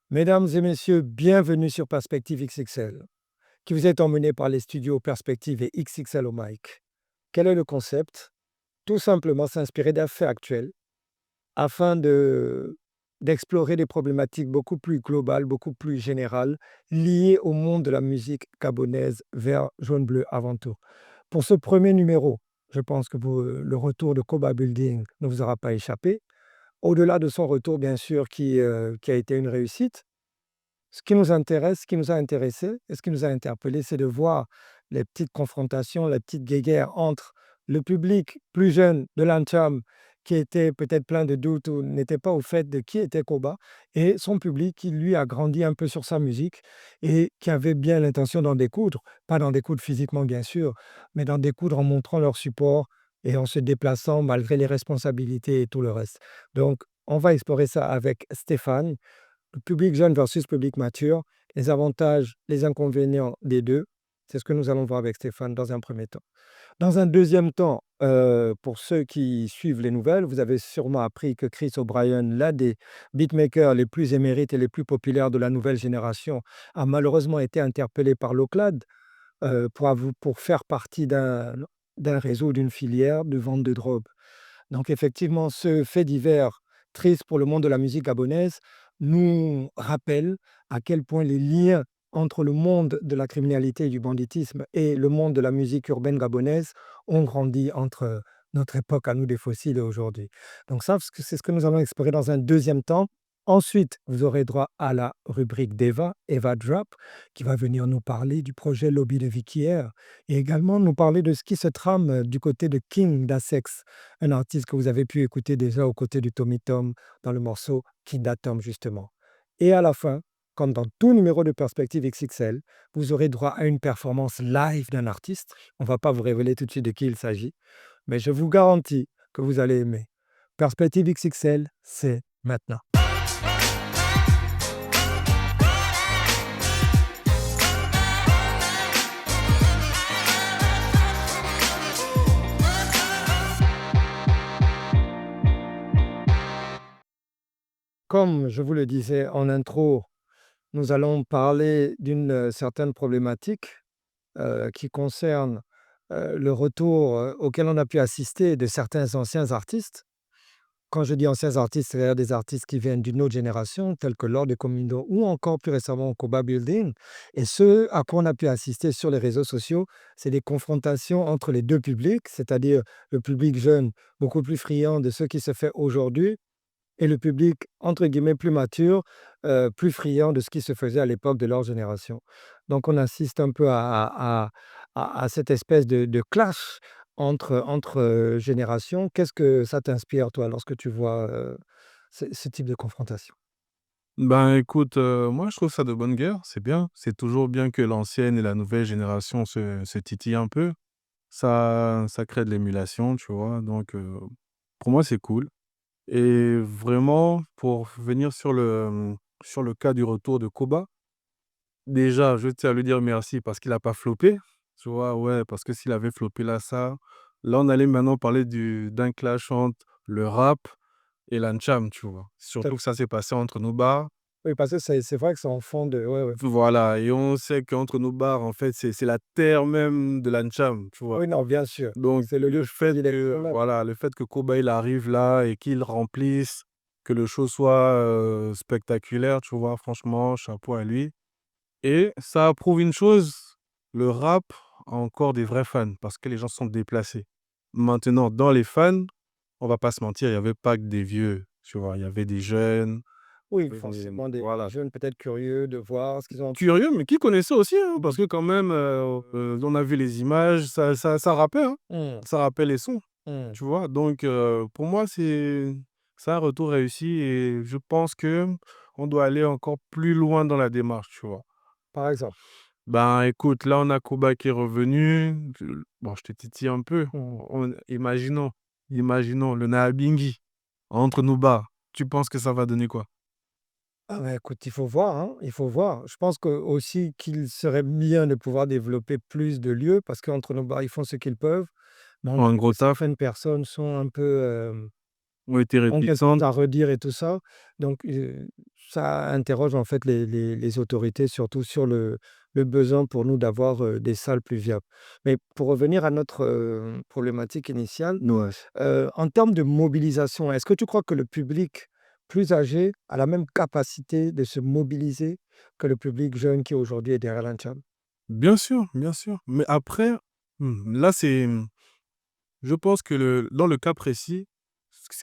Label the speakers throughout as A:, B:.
A: Mesdames et messieurs, bienvenue sur Perspective XXL, qui vous est emmené par les studios Perspective et XXL au mic. Quel est le concept? Tout simplement s'inspirer d'un fait actuel afin d'explorer des problématiques beaucoup plus globales, beaucoup plus générales, liées au monde de la musique gabonaise vert, jaune, bleu avant tout. Pour ce premier numéro, je pense que le retour de Koba Building ne vous aura pas échappé. Au-delà de son retour, bien sûr, qui a été une réussite, ce qui nous intéresse, ce qui nous a intéressés et ce qui nous a interpellés, c'est de voir les petites confrontations, les petites guéguerres entre le public plus jeune de l'Anthem, qui était peut-être plein de doutes ou n'était pas au fait de qui était Koba, et son public qui, lui, a grandi un peu sur sa musique et qui avait bien l'intention d'en découdre, pas d'en découdre physiquement, bien sûr, mais d'en découdre en montrant leur support et en se déplaçant malgré les responsabilités et tout le reste. Donc, on va explorer ça avec Stéphane, public jeune versus public mature, les avantages, les inconvénients des 2. C'est ce que nous allons voir avec Stéphane dans un premier temps. Dans un deuxième temps, pour ceux qui suivent les nouvelles, vous avez sûrement appris que Chris O'Brien, l'un des beatmakers les plus émérites et les plus populaires de la nouvelle génération, a malheureusement été interpellé par l'OCLAD, pour faire partie d'un réseau, d'une filière de vente de drogue. Donc effectivement, ce fait divers triste pour le monde de la musique gabonaise nous rappelle à quel point les liens entre le monde de la criminalité et du banditisme et le monde de la musique urbaine gabonaise ont grandi entre notre époque à nous des fossiles et aujourd'hui. Donc ça, c'est ce que nous allons explorer dans un deuxième temps. Ensuite, vous aurez droit à la rubrique d'Eva, Eva Drop, qui va venir nous parler du projet Lobby de Vicky Air et également nous parler de ce qui se trame du côté de King d'Assex, un artiste que vous avez pu écouter déjà aux côtés du Tommy Tom dans le morceau Kindatom justement. Et à la fin, comme dans tout numéro de Perspective XXL, vous aurez droit à une performance live d'un artiste. On ne va pas vous révéler tout de suite de qui il s'agit, mais je vous garantis que vous allez aimer. Perspective XXL, c'est maintenant. Comme je vous le disais en intro, nous allons parler d'une certaine problématique qui concerne le retour auquel on a pu assister de certains anciens artistes. Quand je dis anciens artistes, c'est-à-dire des artistes qui viennent d'une autre génération, tels que Lord de Comindo ou encore plus récemment Koba Building. Et ce à quoi on a pu assister sur les réseaux sociaux, c'est des confrontations entre les deux publics, c'est-à-dire le public jeune, beaucoup plus friand de ce qui se fait aujourd'hui, et le public, entre guillemets, plus mature, plus friand de ce qui se faisait à l'époque de leur génération. Donc on assiste un peu à cette espèce de clash entre générations. Qu'est-ce que ça t'inspire, toi, lorsque tu vois, ce type de confrontation?
B: Ben, écoute, moi, je trouve ça de bonne guerre, c'est bien. C'est toujours bien que l'ancienne et la nouvelle génération se titillent un peu. Ça crée de l'émulation, tu vois? Donc, pour moi, c'est cool et vraiment, pour venir sur le cas du retour de Koba, déjà, je tiens à lui dire merci parce qu'il a pas floppé, tu vois? Ouais, parce que s'il avait floppé là, on allait maintenant parler d'un clash entre le rap et l'ancham, tu vois?
A: Tout à
B: Surtout que
A: fait.
B: ça s'est passé entre nos bars.
A: Oui, parce que c'est vrai que c'est en fond de ouais, ouais.
B: Voilà, et on sait qu'entre nos bars, en fait, c'est la terre même de l'Ancham, tu vois?
A: Oui, non, bien sûr.
B: Donc
A: C'est le lieu
B: le fait
A: prédilection
B: que
A: même.
B: voilà, le fait que Koba il arrive là et qu'il remplisse, que le show soit, spectaculaire, tu vois? Franchement, chapeau à lui et ça prouve une chose, le rap a encore des vrais fans parce que les gens sont déplacés. Maintenant, dans les fans, on va pas se mentir, il y avait pas que des vieux, tu vois? Il y avait des jeunes,
A: Oui,
B: des
A: forcément des
B: voilà.
A: jeunes peut-être curieux de voir ce qu'ils ont.
B: Curieux, mais qui connaissait aussi, hein, parce que quand même, on a vu les images, ça rappelle, hein,
A: Mmh,
B: ça rappelle les sons,
A: mmh.
B: tu vois? Donc pour moi, c'est un retour réussi et je pense que on doit aller encore plus loin dans la démarche, tu vois?
A: Par exemple.
B: Ben, écoute, là, on a Koba qui est revenu, bon, je te titille un peu, imaginons le Naabingui entre nos bars, tu penses que ça va donner quoi?
A: Ah bah, écoute, il faut voir, hein, il faut voir. Je pense que aussi qu'il serait bien de pouvoir développer plus de lieux parce qu'entre nos bars, ils font ce qu'ils peuvent. Mais on
B: Un
A: sait que
B: gros taf?
A: certaines personnes sont un peu,
B: ont été
A: ont quelque chose
B: réticentes.
A: à redire et tout ça. Donc, ça interroge en fait les autorités, surtout sur le besoin pour nous d'avoir, des salles plus viables. Mais pour revenir à notre, problématique initiale,
B: Ouais.
A: en termes de mobilisation, est-ce que tu crois que le public plus âgé a la même capacité de se mobiliser que le public jeune qui aujourd'hui est derrière l'interne?
B: Bien sûr, bien sûr. Mais après, là, je pense que dans le cas précis,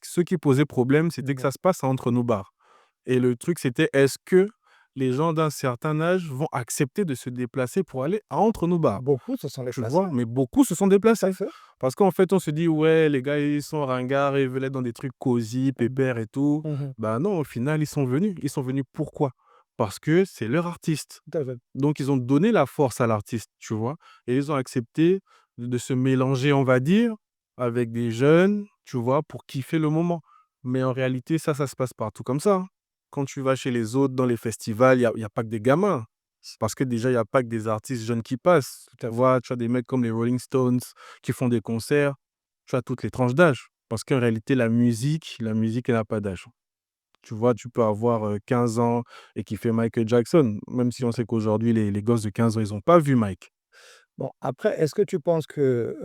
B: ce qui posait problème, c'était que
A: Dis-moi.
B: ça se passe entre nous bars. Et le truc, c'était est-ce que les gens d'un certain âge vont accepter de se déplacer pour aller à entre nous bars?
A: Beaucoup se sont
B: Tu
A: déplacés,
B: vois? Mais beaucoup se sont déplacés.
A: tout à fait.
B: Parce qu'en fait, on se dit: «Ouais, les gars, ils sont ringards et ils veulent être dans des trucs cosy,
A: Mmh.
B: pépères et tout».
A: Mmh.
B: Bah non, au final, ils sont venus. Ils sont venus pourquoi? Parce que c'est leur artiste.
A: Tout à fait.
B: Donc ils ont donné la force à l'artiste, tu vois? Et ils ont accepté de se mélanger, on va dire, avec des jeunes, tu vois? Pour kiffer le moment. Mais en réalité, ça se passe partout comme ça, hein. Quand tu vas chez les autres dans les festivals, il y a pas que des gamins. Parce que déjà, il y a pas que des artistes jeunes qui passent.
A: Tout
B: Tu
A: à fait.
B: vois? Tu as des mecs comme les Rolling Stones qui font des concerts. Tu as toutes les tranches d'âge. Parce qu'en réalité, la musique, elle n'a pas d'âge. Tu vois? Tu peux avoir, 15 ans et kiffer Michael Jackson, même si on sait qu'aujourd'hui les gosses de 15 ans, ils ont pas vu Mike.
A: Bon, après, est-ce que tu penses que,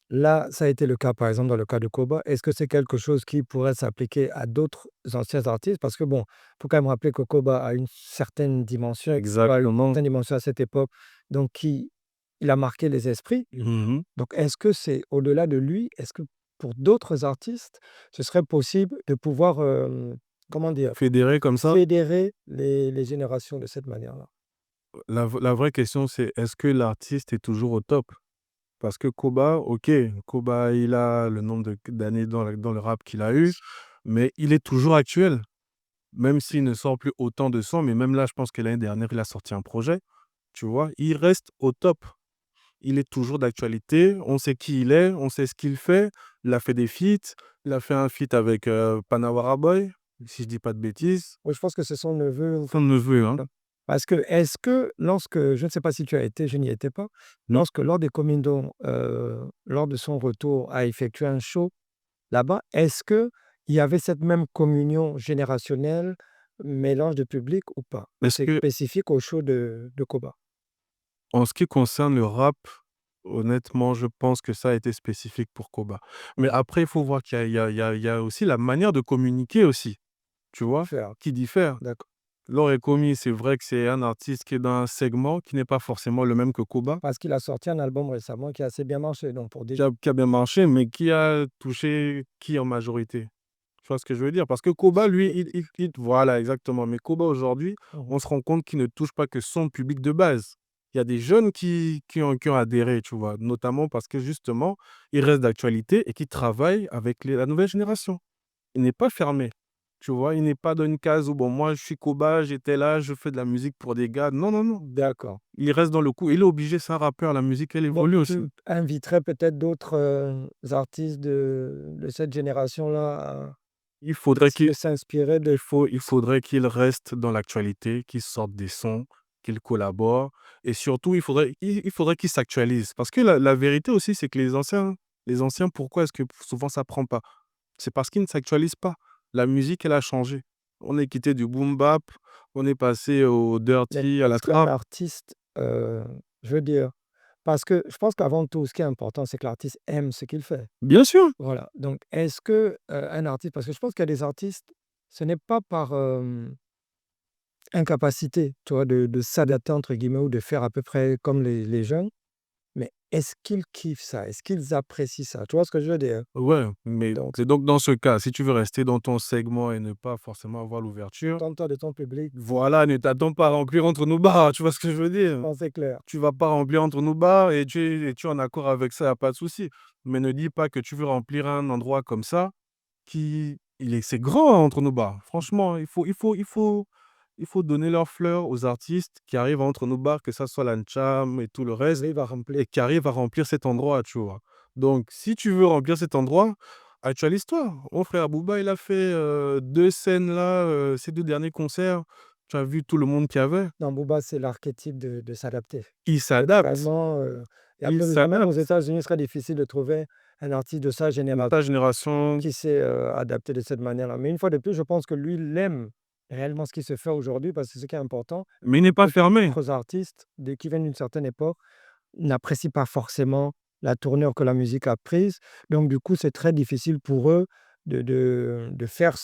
A: là, ça a été le cas, par exemple, dans le cas de Koba. Est-ce que c'est quelque chose qui pourrait s'appliquer à d'autres anciens artistes? Parce que bon, faut quand même rappeler que Koba a une certaine dimension et a une
B: Exactement.
A: certaine dimension à cette époque, donc qui il a marqué les esprits.
B: Mmh.
A: Donc est-ce que c'est au-delà de lui, est-ce que pour d'autres artistes, ce serait possible de pouvoir, comment dire?
B: Fédéré comme ça,
A: Fédérer les générations de cette manière-là?
B: la vraie question, c'est est-ce que l'artiste est toujours au top? Parce que Koba, OK, Koba, il a le nombre d'années dans le rap qu'il a eu, mais il est toujours actuel. Même s'il ne sort plus autant de sons, mais même là, je pense que l'année dernière, il a sorti un projet, tu vois? Il reste au top. Il est toujours d'actualité, on sait qui il est, on sait ce qu'il fait. Il a fait des feats, il a fait un feat avec, Panawara Boy, si je dis pas de bêtises.
A: Oui, je pense que c'est son neveu.
B: Son neveu, hein.
A: Parce que est-ce que lorsque je ne sais pas si tu as été, je n'y étais pas,
B: Non.
A: lorsque lors des Comindons, lors de son retour, a effectué un show là-bas, est-ce qu'il y avait cette même communion générationnelle, mélange de public ou pas? Ou
B: Est-ce
A: c'est
B: que
A: spécifique au show de Koba?
B: en ce qui concerne le rap, honnêtement, je pense que ça a été spécifique pour Koba. Mais après, il faut voir qu'il y a il y a il y a il y a aussi la manière de communiquer aussi, tu vois?
A: Faire,
B: Qui diffère.
A: d'accord.
B: Laure Komi, c'est vrai que c'est un artiste qui est dans un segment qui n'est pas forcément le même que Koba.
A: Parce qu'il a sorti un album récemment qui a assez bien marché, donc pour
B: Qui
A: dire
B: a qui a bien marché, mais qui a touché qui en majorité? Tu vois ce que je veux dire? Parce que Koba, lui, il voilà, exactement. Mais Koba, aujourd'hui,
A: mmh
B: on se rend compte qu'il ne touche pas que son public de base. Il y a des jeunes qui ont adhéré, tu vois? Notamment parce que justement, il reste d'actualité et qu'il travaille avec la nouvelle génération. Il n'est pas fermé, tu vois? Il n'est pas dans une case où: «Bon, moi, je suis Koba, j'étais là, je fais de la musique pour des gars». Non, non, non.
A: d'accord.
B: Il reste dans le coup. Il est obligé, c'est un rappeur, la musique, elle
A: Donc
B: évolue aussi.
A: tu inviterais peut-être d'autres, artistes de cette génération-là
B: Il
A: à
B: faudrait
A: essayer
B: qu'il
A: de s'inspirer de
B: il faudrait qu'il reste dans l'actualité, qu'il sorte des sons, qu'il collabore et surtout il faudrait qu'il s'actualise. Parce que la vérité aussi, c'est que les anciens, pourquoi est-ce que souvent ça prend pas? C'est parce qu'ils ne s'actualisent pas. La musique, elle a changé. On est quitté du boom bap, on est passé au
A: mais
B: dirty, à la
A: est-ce qu'un
B: trap.
A: artiste, je veux dire parce que je pense qu'avant tout, ce qui est important, c'est que l'artiste aime ce qu'il fait.
B: Bien sûr!
A: Voilà, donc est-ce que, un artiste parce que je pense qu'il y a des artistes, ce n'est pas par, incapacité, tu vois, de «s'adapter» entre guillemets ou de faire à peu près comme les jeunes, mais est-ce qu'ils kiffent ça? Est-ce qu'ils apprécient ça? Tu vois ce que je veux dire?
B: Ouais, mais
A: Donc
B: c'est donc dans ce cas, si tu veux rester dans ton segment et ne pas forcément avoir l'ouverture,
A: contente-toi de ton public,
B: voilà, ne t'attends pas à remplir entre nos bars, tu vois ce que je veux dire?
A: bon, c'est clair.
B: Tu vas pas remplir entre nous bars et tu es en accord avec ça, y a pas de souci. Mais ne dis pas que tu veux remplir un endroit comme ça c'est grand, hein, entre nous bars. Franchement, il faut donner leurs fleurs aux artistes qui arrivent entre nous bars, que ça soit l'Ancham et tout le reste
A: Arrive à remplir.
B: et qui arrivent à remplir cet endroit, tu vois? Donc si tu veux remplir cet endroit, actualise-toi. Mon frère Booba, il a fait, 2 scènes là, ses 2 derniers concerts. Tu as vu tout le monde qu'il y avait?
A: Non, Booba, c'est l'archétype de s'adapter.
B: Il s'adapte.
A: Vraiment, et
B: Il
A: après même aux
B: s'adapte.
A: États-Unis, il serait difficile de trouver un artiste de sa
B: De
A: génération
B: ta génération,
A: qui s'est, adapté de cette manière-là. Mais une fois de plus, je pense que lui, il aime réellement ce qui se fait aujourd'hui parce que c'est ce qui est important.
B: mais il n'est pas fermé.
A: D'autres artistes qui viennent d'une certaine époque n'apprécient pas forcément la tournure que la musique a prise. Donc du coup, c'est très difficile pour eux de faire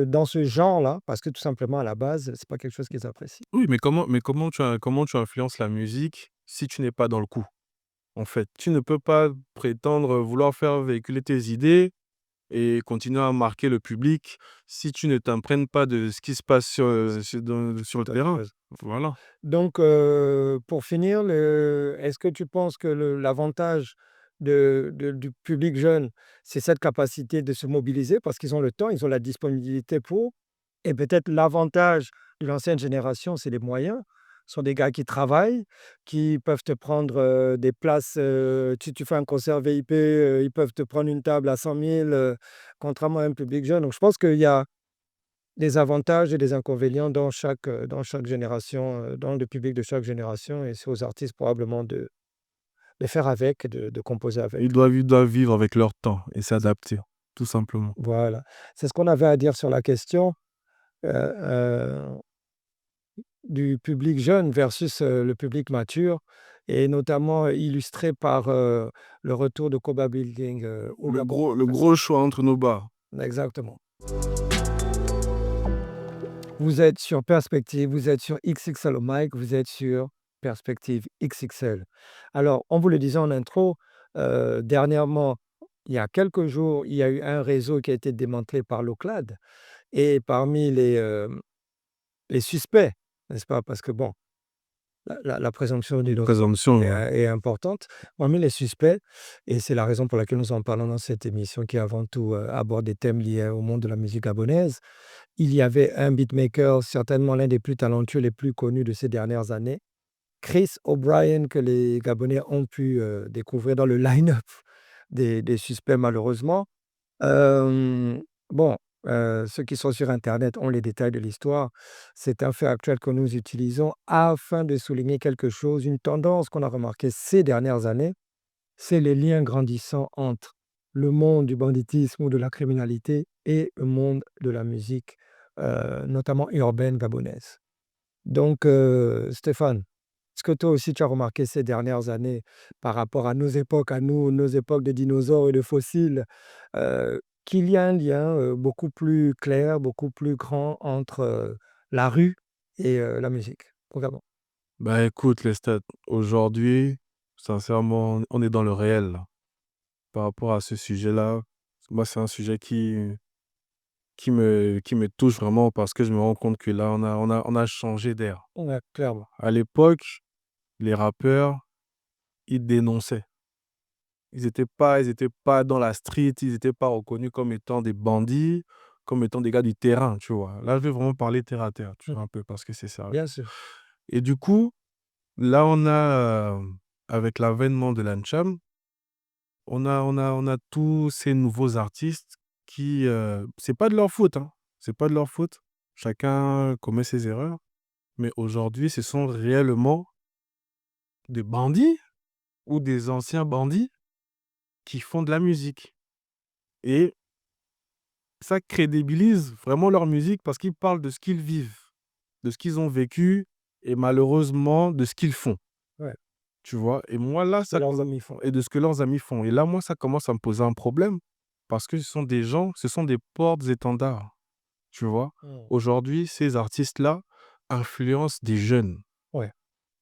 A: dans ce genre-là, parce que tout simplement, à la base, c'est pas quelque chose qu'ils apprécient.
B: Oui, mais comment tu influences la musique si tu n'es pas dans le coup, en fait? Tu ne peux pas prétendre vouloir faire véhiculer tes idées et continuer à marquer le public si tu ne t'imprègnes pas de ce qui se passe sur le
A: Tout à fait
B: terrain.
A: raison.
B: Voilà.
A: Donc, pour finir, est-ce que tu penses que l'avantage du public jeune, c'est cette capacité de se mobiliser parce qu'ils ont le temps, ils ont la disponibilité pour? Et peut-être l'avantage de l'ancienne génération, c'est les moyens. Ce sont des gars qui travaillent, qui peuvent te prendre, des places, si tu fais un concert VIP, ils peuvent te prendre une table à 100 000, contrairement à un public jeune. Donc je pense qu'il y a des avantages et des inconvénients dans chaque génération, dans le public de chaque génération et c'est aux artistes probablement de faire avec et de composer avec.
B: Ils doivent vivre avec leur temps et s'adapter, tout simplement.
A: Voilà. C'est ce qu'on avait à dire sur la question, heu du public jeune versus, le public mature et notamment illustré par, le retour de Koba Building, au
B: Le
A: Gabon.
B: gros le gros choix entre nos bars.
A: Exactement. Vous êtes sur Perspective, vous êtes sur XXL au mic, vous êtes sur Perspective XXL. Alors, on vous le disait en intro, dernièrement, il y a quelques jours, il y a eu un réseau qui a été démantelé par l'Oclad et parmi les suspects, n'est-ce pas? Parce que bon, la présomption d'innocence
B: Présomption, ouais.
A: est importante. Parmi les suspects, et c'est la raison pour laquelle nous en parlons dans cette émission qui avant tout, aborde des thèmes liés au monde de la musique gabonaise, il y avait un beatmaker, certainement l'un des plus talentueux, les plus connus de ces dernières années, Chris O'Brien, que les Gabonais ont pu, découvrir dans le line-up des suspects malheureusement. Bon, ceux qui sont sur internet ont les détails de l'histoire. C'est un fait actuel que nous utilisons afin de souligner quelque chose, une tendance qu'on a remarquée ces dernières années, c'est les liens grandissants entre le monde du banditisme ou de la criminalité et le monde de la musique, notamment urbaine gabonaise. Donc, Stéphane, est-ce que toi aussi tu as remarqué ces dernières années par rapport à nos époques, à nous, nos époques de dinosaures et de fossiles, qu'il y a un lien, beaucoup plus clair, beaucoup plus grand entre, la rue et la musique? Concrètement.
B: Bah, écoute, les stats, aujourd'hui, sincèrement, on est dans le réel, là. Par rapport à ce sujet-là, moi, c'est un sujet qui me touche vraiment parce que je me rends compte que là, on a changé d'ère.
A: Ouais, clairement.
B: À l'époque, les rappeurs, ils dénonçaient. Ils étaient pas dans la street, ils étaient pas reconnus comme étant des bandits, comme étant des gars du terrain, tu vois? Là, je vais vraiment parler terre à terre, tu
A: Mmh.
B: vois, un peu parce que c'est sérieux.
A: Bien sûr.
B: Et du coup, là, avec l'avènement de l'Ancham, on a tous ces nouveaux artistes qui, c'est pas de leur faute, hein, c'est pas de leur faute. Chacun commet ses erreurs, mais aujourd'hui, ce sont réellement des bandits ou des anciens bandits qui font de la musique et ça crédibilise vraiment leur musique parce qu'ils parlent de ce qu'ils vivent, de ce qu'ils ont vécu et malheureusement de ce qu'ils font,
A: Ouais,
B: tu vois? Et moi là,
A: que
B: ça
A: leurs
B: com
A: amis font.
B: et de ce que leurs amis font et là, moi, ça commence à me poser un problème parce que ce sont des portes-étendards, tu vois?
A: Mmh.
B: Aujourd'hui, ces artistes-là influencent des jeunes
A: Ouais.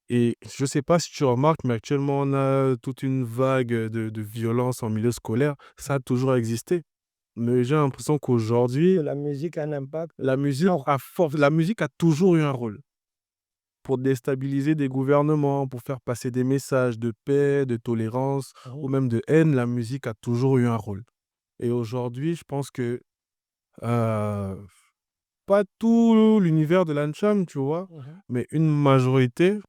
B: et je sais pas si tu remarques, mais actuellement, on a toute une vague, de violence en milieu scolaire. Ça a toujours existé, mais j'ai l'impression
A: Que
B: qu'aujourd'hui
A: la musique a un impact. Non.
B: La musique a toujours eu un rôle pour déstabiliser des gouvernements, pour faire passer des messages de paix, de tolérance ou
A: Mmh.
B: même de haine. La musique a toujours eu un rôle et aujourd'hui, je pense que, heu, pas tout l'univers de l'Ancham, tu vois?
A: Mmh.
B: Mais une majorité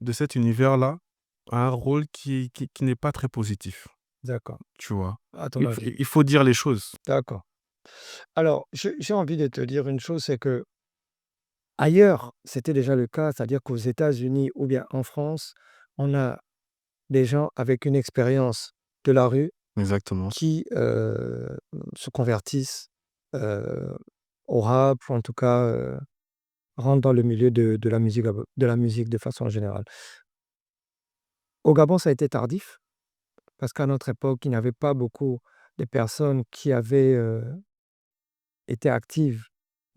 B: de cet univers-là a un rôle qui n'est pas très positif,
A: D'accord.
B: tu vois?
A: À ton
B: Il faut
A: avis.
B: il faut dire les choses.
A: D'accord. Alors, j'ai envie de te dire une chose, c'est que ailleurs, c'était déjà le cas, c'est-à-dire qu'aux États-Unis ou bien en France, on a des gens avec une expérience de la rue
B: Exactement.
A: qui se convertissent euh, au rap, ou en tout cas rentrent dans le milieu de la musique de façon générale. Au Gabon, ça a été tardif, parce qu'à notre époque, il n'y avait pas beaucoup de personnes qui avaient été actives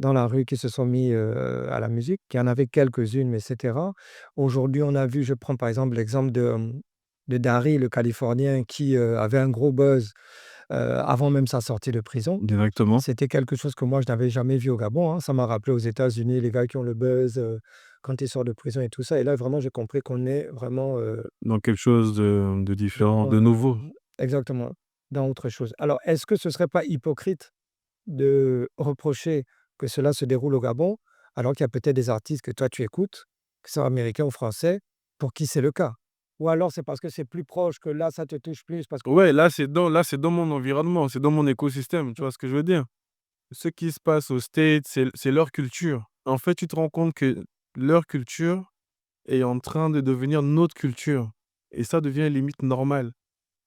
A: dans la rue, qui se sont mis à la musique. Il y en avait quelques-unes, mais c'était rare. Aujourd'hui, on a vu, je prends par exemple l'exemple de Dari, le Californien, qui avait un gros buzz avant même sa sortie de prison.
B: Directement.
A: C'était quelque chose que moi, je n'avais jamais vu au Gabon, hein. Ça m'a rappelé aux États-Unis, les gars qui ont le buzz quand ils sortent de prison et tout ça. Et là, vraiment, j'ai compris qu'on est vraiment
B: Dans quelque chose de différent,
A: dans-
B: de nouveau.
A: exactement dans autre chose. Alors, est-ce que ce serait pas hypocrite de reprocher que cela se déroule au Gabon, alors qu'il y a peut-être des artistes que toi tu écoutes, que ce soit américains ou français, pour qui c'est le cas? Ou alors c'est parce que c'est plus proche que là, ça te touche plus parce que
B: Ouais, là, c'est dans mon environnement, c'est dans mon écosystème, tu vois ce que je veux dire? Ce qui se passe aux States, c'est leur culture. En fait, tu te rends compte que leur culture est en train de devenir notre culture et ça devient limite normal.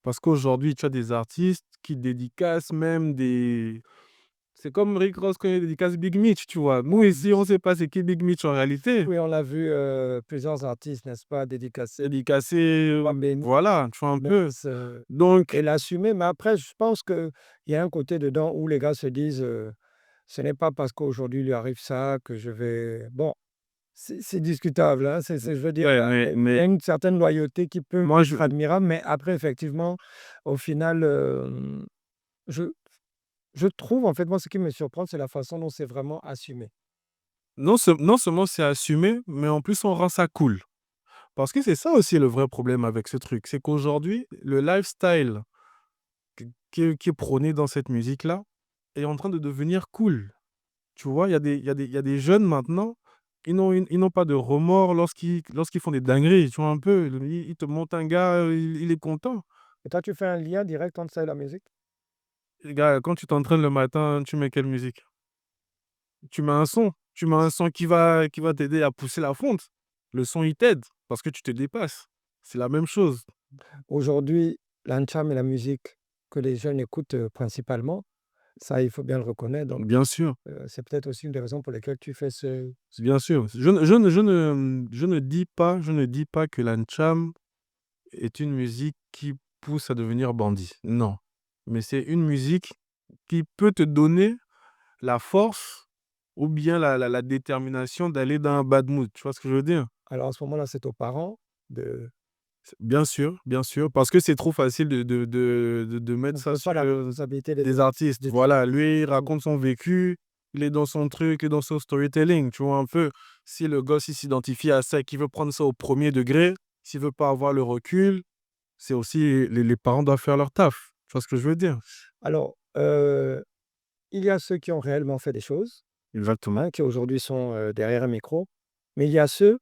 B: Parce qu'aujourd'hui, tu as des artistes qui dédicacent même des c'est comme Rick Ross quand il dédicace Big Meech, tu vois? Nous ici, on sait pas c'est qui Big Meech en réalité.
A: oui, on l'a vu, plusieurs artistes, n'est-ce pas, dédicacés
B: Dédicacé,
A: Bambé
B: voilà, tu vois un peu?
A: Ness,
B: Donc
A: et l'assumer. Mais après, je pense qu'il y a un côté dedans où les gars se disent, ce n'est pas parce qu'aujourd'hui lui arrive ça que je vais bon, c'est discutable, hein, je veux dire,
B: ouais,
A: il y a
B: mais
A: une certaine loyauté qui peut
B: moi,
A: être admirable, mais après effectivement, au final, je je trouve en fait, moi, ce qui me surprend, c'est la façon dont c'est vraiment assumé.
B: non seulement c'est assumé, mais en plus on rend ça cool. Parce que c'est ça aussi le vrai problème avec ce truc, c'est qu'aujourd'hui, le lifestyle qui est prôné dans cette musique-là est en train de devenir cool. Tu vois? Il y a des jeunes maintenant, ils n'ont pas de remords lorsqu'ils font des dingueries, tu vois un peu? Ils te montent un gars, il est content.
A: Et toi, tu fais un lien direct entre ça et la musique?
B: Les gars, quand tu t'entraînes le matin, tu mets quelle musique? Tu mets un son qui va t'aider à pousser la fonte. Le son, il t'aide parce que tu te dépasses. C'est la même chose.
A: Aujourd'hui, l'ancham est la musique que les jeunes écoutent, principalement. Ça, il faut bien le reconnaître, donc
B: Bien sûr,
A: c'est peut-être aussi une des raisons pour lesquelles tu fais ce
B: bien sûr. Je ne dis pas que l'Ancham est une musique qui pousse à devenir bandit. Non. Mais c'est une musique qui peut te donner la force ou bien la détermination d'aller dans un bad mood. Tu vois ce que je veux dire?
A: alors à ce moment-là, c'est aux parents de
B: Bien sûr, parce que c'est trop facile de mettre
A: on
B: ça
A: fait
B: sur
A: pas la responsabilité
B: des artistes.
A: des
B: Voilà, lui, il raconte son vécu, il est dans son truc, dans son storytelling, tu vois un peu. Si le gosse, il s'identifie à ça et qu'il veut prendre ça au premier degré, s'il veut pas avoir le recul, c'est aussi les parents doivent faire leur taf. Tu vois ce que je veux dire?
A: alors, il y a ceux qui ont réellement fait des choses,
B: Exactement.
A: hein, qui aujourd'hui sont, derrière un micro, mais il y a ceux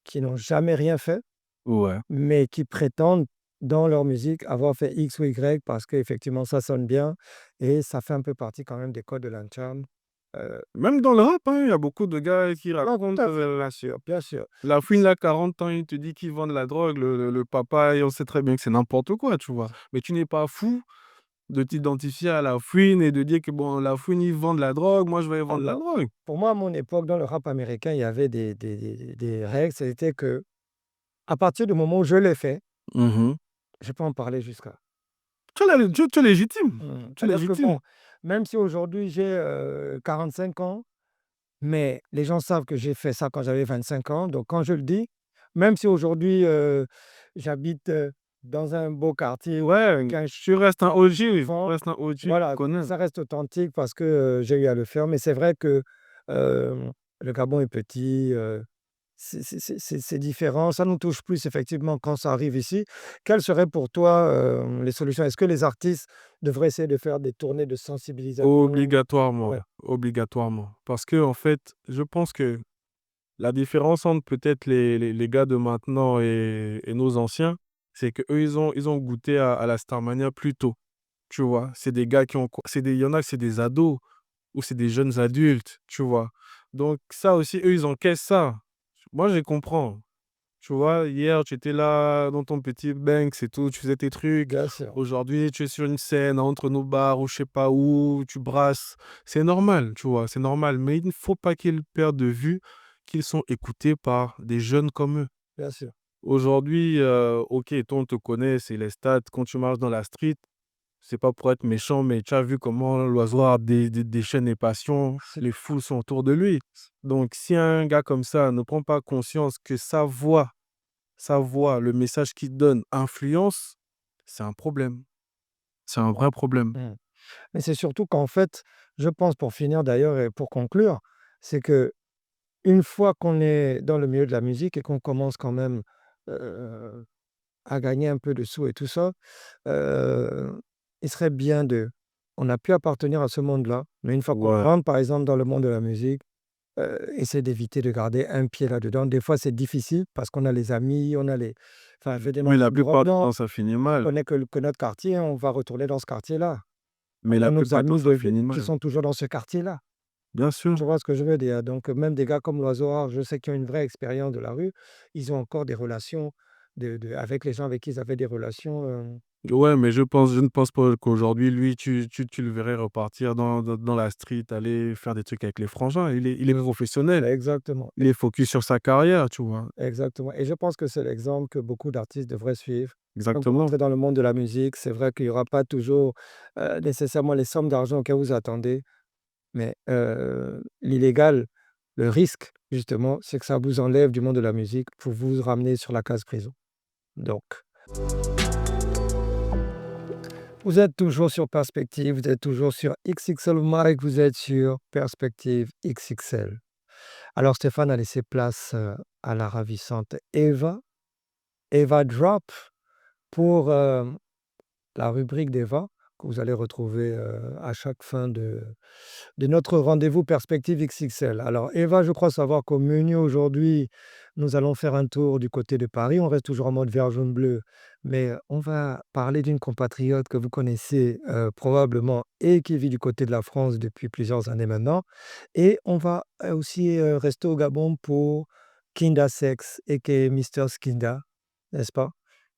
A: qui n'ont jamais rien fait,
B: Ouais.
A: mais qui prétendent dans leur musique avoir fait X ou Y parce qu'effectivement ça sonne bien et ça fait un peu partie quand même des codes de l'ancham. Heu,
B: Même dans le rap, hein, il y a beaucoup de gars qui
A: non, tout
B: racontent,
A: à fait, bien sûr, bien sûr.
B: la fouine, là, 40 ans, il te dit qu'il vend de la drogue, le papa, et on sait très bien que c'est n'importe quoi, tu vois? Mais tu n'es pas fou de t'identifier à la fouine et de dire que bon, la fouine, ils vendent de la drogue, moi je vais vendre de la
A: Alors,
B: drogue.
A: pour moi, à mon époque, dans le rap américain, il y avait des règles. C'était que à partir du moment où je l'ai fait,
B: Mmh.
A: je peux en parler jusqu'à
B: Tu es légitime, tu es
A: c'est-à-dire que
B: légitime.
A: bon, même si aujourd'hui j'ai, 45 ans, mais les gens savent que j'ai fait ça quand j'avais 25 ans, donc quand je le dis, même si aujourd'hui, j'habite, dans un beau quartier où
B: Ouais,
A: qu'un
B: tu restes un OG, tu
A: enfant,
B: restes un OG,
A: voilà,
B: connais.
A: ça reste authentique parce que, j'ai eu à le faire. Mais c'est vrai que, le Gabon est petit, c'est différent. Ça nous touche plus effectivement quand ça arrive ici. Quelles seraient pour toi, les solutions? Est-ce que les artistes devraient essayer de faire des tournées de sensibilisation?
B: Obligatoirement,
A: Ouais.
B: obligatoirement. Parce que en fait, je pense que la différence entre peut-être les gars de maintenant et nos anciens, c'est qu'eux, ils ont goûté à la Starmania plus tôt, tu vois? C'est des gars qui ont co c'est des il y en a, c'est des ados ou c'est des jeunes adultes, tu vois? Donc ça aussi, eux, ils encaissent ça. Moi, je les comprends, Tu vois, hier, tu étais là dans ton petit Banks et tout, tu faisais tes trucs.
A: Bien sûr.
B: Aujourd'hui, tu es sur une scène entre nos bars ou je sais pas où, tu brasses. C'est normal, tu vois, c'est normal. Mais il ne faut pas qu'ils perdent de vue qu'ils sont écoutés par des jeunes comme eux.
A: Bien sûr.
B: Aujourd'hui, OK, toi, on te connaît, c'est les stats. Quand tu marches dans la street, c'est pas pour être méchant, mais tu as vu comment l'oiseau déchaîne les passions,
A: C'est
B: les foules sont autour de lui. Donc, si un gars comme ça ne prend pas conscience que sa voix, le message qu'il donne influence, c'est un problème. C'est un vrai problème.
A: mmh. Mais c'est surtout qu'en fait, je pense pour finir d'ailleurs et pour conclure, c'est que une fois qu'on est dans le milieu de la musique et qu'on commence quand même, heu, à gagner un peu de sous et tout ça, heu, il serait bien de on a pu appartenir à ce monde-là, mais une fois qu'on
B: Ouais.
A: rentre par exemple dans le monde de la musique, essayer d'éviter de garder un pied là-dedans. Des fois, c'est difficile parce qu'on a les amis, on a les enfin, je veux dire
B: Mais la
A: en Europe,
B: plupart du
A: non,
B: temps, ça finit
A: on
B: mal.
A: connaît que notre quartier, on va retourner dans ce quartier-là.
B: Mais
A: On
B: la
A: a nos
B: plupart du temps,
A: amis
B: ça
A: de ville
B: finit
A: qui
B: mal.
A: sont toujours dans ce quartier-là.
B: Bien sûr.
A: Tu vois ce que je veux dire? Donc, même des gars comme l'Oiseau Rare, je sais qu'ils ont une vraie expérience de la rue, ils ont encore des relations avec les gens avec qui ils avaient des relations,
B: Ouais, mais je ne pense pas qu'aujourd'hui, lui, tu le verrais repartir dans la street, aller faire des trucs avec les frangins. Il est professionnel.
A: exactement,
B: Il est focus sur sa carrière, tu vois?
A: exactement et je pense que c'est l'exemple que beaucoup d'artistes devraient suivre. Quand vous
B: Exactement.
A: rentrez dans le monde de la musique, c'est vrai qu'il y aura pas toujours, nécessairement les sommes d'argent auxquelles vous attendez, mais, l'illégal, le risque justement, c'est que ça vous enlève du monde de la musique pour vous ramener sur la case prison. Donc vous êtes toujours sur Perspective, vous êtes toujours sur XXL Mike, vous êtes sur Perspective XXL. Alors Stéphane a laissé place, à la ravissante Eva, Eva Drop pour, la rubrique d'Eva que vous allez retrouver, à chaque fin de notre rendez-vous Perspective XXL. Alors Eva, je crois savoir qu'au menu aujourd'hui, nous allons faire un tour du côté de Paris. On reste toujours en mode vert, jaune, bleu, mais on va parler d'une compatriote que vous connaissez, probablement et qui vit du côté de la France depuis plusieurs années maintenant et on va, aussi, rester au Gabon pour Kinda Sex aka Mister Skinda, n'est-ce pas?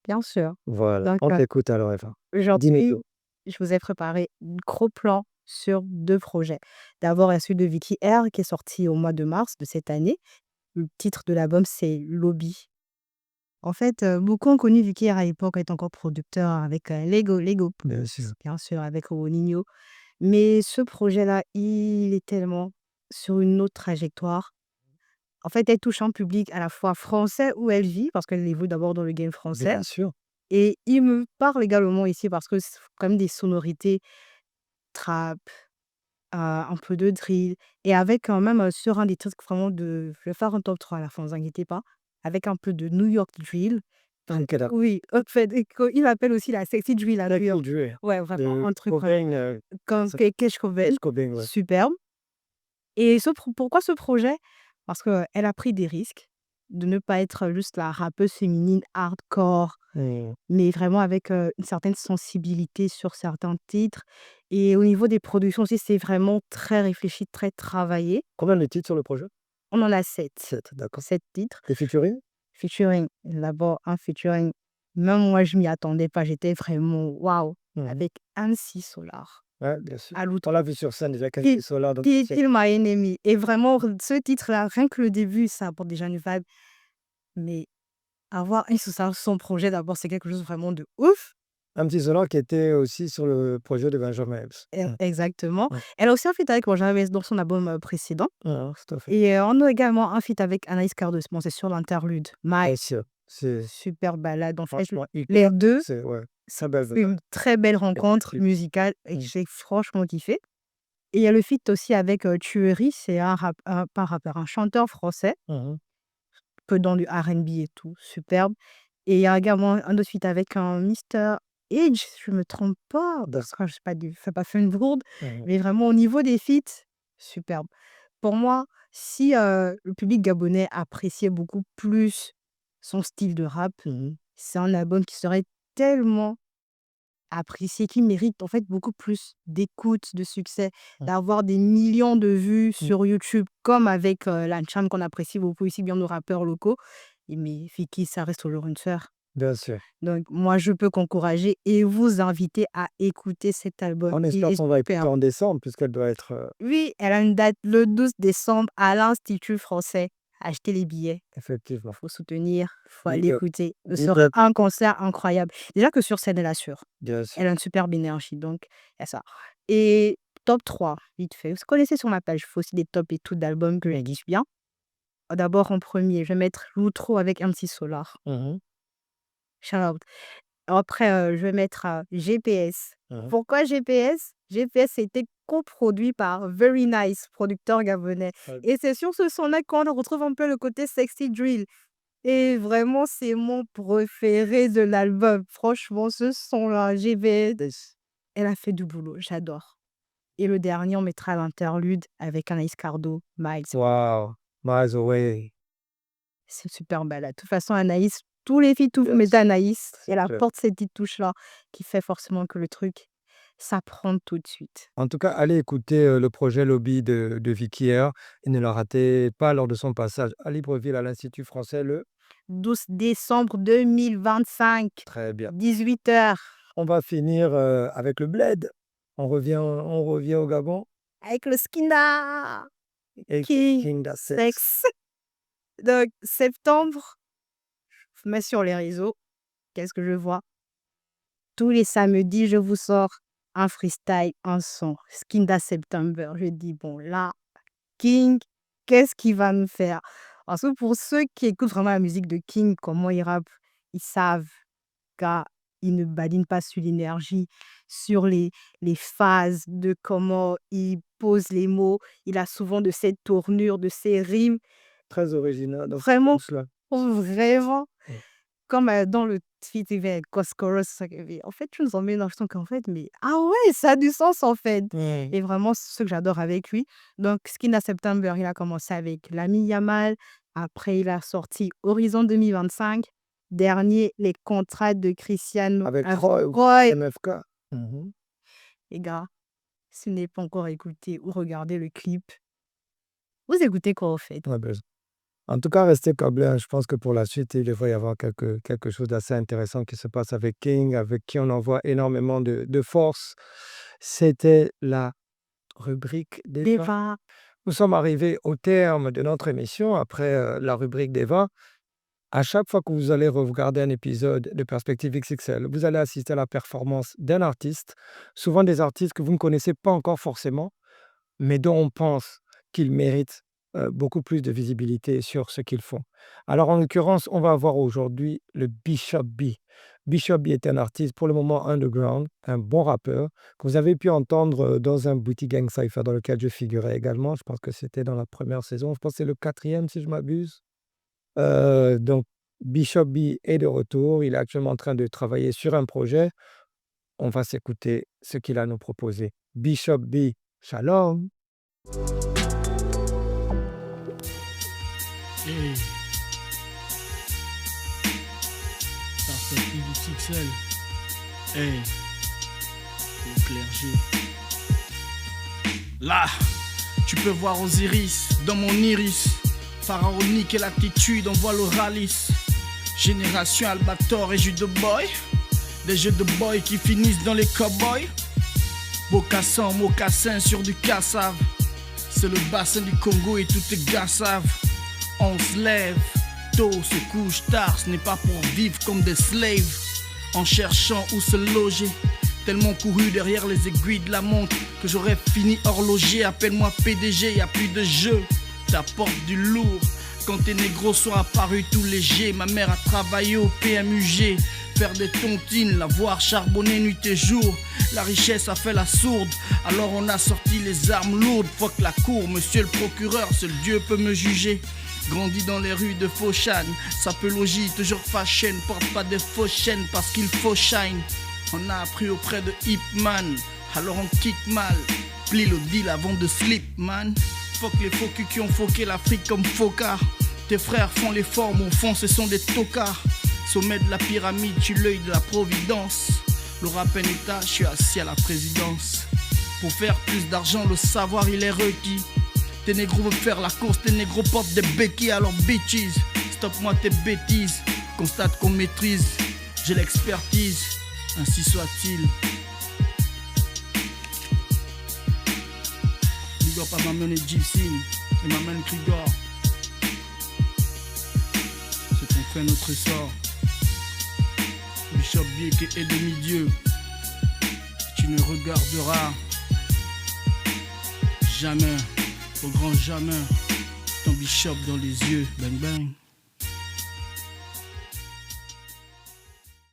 C: Bien sûr.
A: Voilà,
C: Donc,
A: on t'écoute alors Eva. Dis-nous
C: aujourd'hui,
A: tout.
C: je vous ai préparé un gros plan sur 2 projets. D'abord, il y a celui de Vicky R qui est sorti au mois de mars de cette année. Le titre de l'album, c'est Lobby. En fait, beaucoup ont connu Vicky R à l'époque, elle était encore producteur avec, Lego
A: Bien sûr.
C: bien sûr, avec Ninho. Mais ce projet-là, il est tellement sur une autre trajectoire. En fait, elle touche un public à la fois français où elle vit, parce qu'elle évolue d'abord dans le game français.
A: Bien sûr.
C: Et il me parle également ici parce que c'est quand même des sonorités trap, un peu de drill et avec quand même, sur un des trucs vraiment de je vais faire un top 3 à la fin, vous inquiétez pas, avec un peu de New York drill.
A: OK, d'accord.
C: Oui, en fait et qu'il appelle aussi la sexy drill à New
A: Dr.
C: York.
A: Dre,
C: Ouais, vraiment
A: de
C: un truc
A: Cobain,
C: comme
A: ça
C: Kurt Cobain,
A: Kurt Cobain, ouais.
C: superbe et pourquoi ce projet? Parce qu'elle a pris des risques de ne pas être juste la rappeuse féminine hardcore.
A: Mmh.
C: Mais vraiment avec, une certaine sensibilité sur certains titres et au niveau des productions aussi, c'est vraiment très réfléchi, très travaillé.
A: Combien de titres sur le projet?
C: On en a 7,
A: 7, d'accord.
C: 7 titres
A: Les featuring?
C: featuring. D'abord un featuring, même moi je m'y attendais pas, j'étais vraiment waouh!
A: Mmh.
C: Avec Annecy Solar
A: Ouais, bien sûr.
C: à
A: On
C: l'outre
A: l'a vu sur scène déjà, Kenji
C: Kill
A: Solar, donc
C: Kill
A: c'est
C: Kill My Enemy et vraiment ce titre-là, rien que le début, ça apporte déjà une vibe, mais avoir un sous son projet d'abord, c'est quelque chose vraiment de ouf.
A: un petit Solar qui était aussi sur le projet de Benjamin Epps.
C: Exactement.
A: Mmh.
C: Elle a aussi un feat avec Benjamin Mendes dans son album, précédent
A: Tout à fait.
C: et on a également un feat avec Anaïs Cardos. Bon, c'est sur l'interlude. My
A: Bien sûr, c'est
C: super balade. En fait,
A: franchement
C: les
A: hyper
C: 2,
A: c'est ouais,
C: c'est
A: très belle
C: une très belle rencontre
A: clip.
C: musicale et que
A: Mmh.
C: j'ai franchement kiffé et il y a le feat aussi avec, Tuery, c'est pas un rappeur, un chanteur français,
A: Mmh mh.
C: peu dans du R&B et tout, superbe et il y a également un autre feat avec un Mister Edge, si je me trompe pas, parce que je sais pas du fais pas faire une bourde,
A: Mmh.
C: mais vraiment au niveau des feats, superbe. Pour moi, si, le public gabonais appréciait beaucoup plus son style de rap,
A: Mmh.
C: c'est un album qui serait tellement apprécié, qui mérite en fait beaucoup plus d'écoute, de succès,
A: Mmh.
C: d'avoir des millions de vues
A: Mmh.
C: sur YouTube comme avec, Lancham qu'on apprécie beaucoup ici, bien nos rappeurs locaux. Mais Vicky, ça reste toujours une sœur.
A: Bien sûr.
C: Donc, moi, je peux qu'encourager et vous inviter à écouter cet album.
A: On
C: Il
A: espère
C: est
A: qu'on va écouter
C: super.
A: en décembre, puisqu'elle doit être
C: Oui, elle a une date le 12 décembre à l'Institut français. Achetez les billets.
A: effectivement.
C: Faut soutenir, faut
A: Oui,
C: aller écouter. Ce
A: oui,
C: sera un concert incroyable. Déjà que sur scène, elle assure.
A: bien sûr.
C: Elle a une superbe énergie, donc il y a ça. Et top 3, vite fait. Vous connaissez sur ma page, je fais aussi des tops et tout d'albums que je dis bien. D'abord, en premier, je vais mettre l'outro avec MC Solar.
A: Mhm,
C: Shout out. Après, je vais mettre GPS.
A: mhm.
C: Pourquoi GPS? GPS a été coproduit par Very Nice, producteur gabonais.
A: Ouais.
C: Et c'est sur ce son-là qu'on retrouve un peu le côté sexy drill. Et vraiment, c'est mon préféré de l'album. Franchement, ce son-là, GPS, elle a fait du boulot, j'adore. Et le dernier, on mettra l'interlude avec Anaïs Cardo, Miles.
A: Wow, Miles Away.
C: C'est une super balade. De toute façon, Anaïs, tous les filles, tout vous mettez Anaïs. Elle
A: sûr.
C: apporte cette petite touche-là qui fait forcément que le truc, ça prend tout de suite.
A: En tout cas, allez écouter le projet Lobby de Vicky Air et ne le ratez pas lors de son passage à Libreville à l'Institut français le
C: 12 décembre 2025,
A: Très bien.
C: 18h,
A: On va finir avec le Bled. On revient au Gabon.
C: avec le Skinda
A: Et
C: King
A: King Da Sex.
C: Sex. Donc, septembre, je mets sur les réseaux. Qu'est-ce que je vois? Tous les samedis, je vous sors un freestyle, un son. Skinda September. Je dis, bon, là, King, qu'est-ce qu'il va nous faire? Parce que pour ceux qui écoutent vraiment la musique de King, comment il rappe, ils savent qu'il ne badine pas sur l'énergie, sur les phases de comment il pose les mots. Il a souvent de cette tournure, de ces rimes.
A: Très original. Donc,
C: Vraiment,
A: cela.
C: vraiment.
A: Mm.
C: Comme dans le feat avec Coscoros, en fait, tu nous emmènes dans le son qu'en fait, mais ah ouais, ça a du sens en fait.
A: Mm.
C: Et vraiment, c'est ce que j'adore avec lui. Donc, Skinda September, il a commencé avec Lamine Yamal. Après, il a sorti Horizon 2025. Dernier, les contrats de Cristiano
A: Avec
C: Roy.
A: MFK. Mhm.
C: Les gars, si vous n'avez pas encore écouté ou regardé le clip, vous écoutez quoi en fait?
A: Ouais, ben, en tout cas, restez câblés, hein. Je pense que pour la suite, il devrait y avoir quelque chose d'assez intéressant qui se passe avec King, avec qui on envoie énormément de force. C'était la rubrique des vins.
C: Deva,
A: Nous sommes arrivés au terme de notre émission après la rubrique des vins. À chaque fois que vous allez regarder un épisode de Perspective XXL, vous allez assister à la performance d'un artiste, souvent des artistes que vous ne connaissez pas encore forcément, mais dont on pense qu'ils méritent beaucoup plus de visibilité sur ce qu'ils font. Alors, en l'occurrence, on va avoir aujourd'hui le Bishop B. Bishop B est un artiste pour le moment underground, un bon rappeur, que vous avez pu entendre dans un Booty Gang Cypher dans lequel je figurais également. Je pense que c'était dans la première saison. Je pense que c'est le 4e, si je m'abuse. Donc, Bishop B est de retour. Il est actuellement en train de travailler sur un projet. On va s'écouter ce qu'il a à nous proposer. Bishop B, shalom.
D: Hey. Perspective XXL. Hey. Le clergé. Là, tu peux voir Osiris dans mon iris. Pharaonique et l'attitude, on voit le ralice. Génération Albator et Judo Boy. Des jeux de boy qui finissent dans les cowboys. Bocassin, mocassin sur du cassave. C'est le bassin du Congo et tous tes gars savent. On se lève, tôt, se couche tard. Ce n'est pas pour vivre comme des slaves. En cherchant où se loger. Tellement couru derrière les aiguilles de la montre que j'aurais fini horloger. Appelle-moi PDG, y a plus de jeu. T'apportes du lourd. Quand tes négros sont apparus tout légers. Ma mère a travaillé au PMUG. Faire des tontines, la voir charbonner nuit et jour. La richesse a fait la sourde. Alors on a sorti les armes lourdes. Fuck la cour, monsieur le procureur, seul Dieu peut me juger. Grandi dans les rues de Fauchane. Ça peut logis, toujours fashion. Porte pas des fausses chaînes parce qu'il faut shine. On a appris auprès de Hipman. Alors on kick mal. Plie le deal avant de slip man. Fuck les faux culs qui ont foqué l'Afrique comme Foka. Tes frères font l'effort, mon fond ce sont des tocards. Sommet de la pyramide, tu l'œil de la providence. Le rap est état, je suis assis à la présidence. Pour faire plus d'argent, le savoir il est requis. Tes négros veulent faire la course, tes négros portent des béquilles alors bitches. stoppe-moi tes bêtises. Constate qu'on maîtrise, j'ai l'expertise, ainsi soit-il. Big up à ma main et Gypsy et ma main Krigor. C'est qu'on fait notre sort. Bishop Bieke et demi-dieu. Tu ne regarderas jamais, au grand jamais, ton Bishop dans les yeux. Bang bang.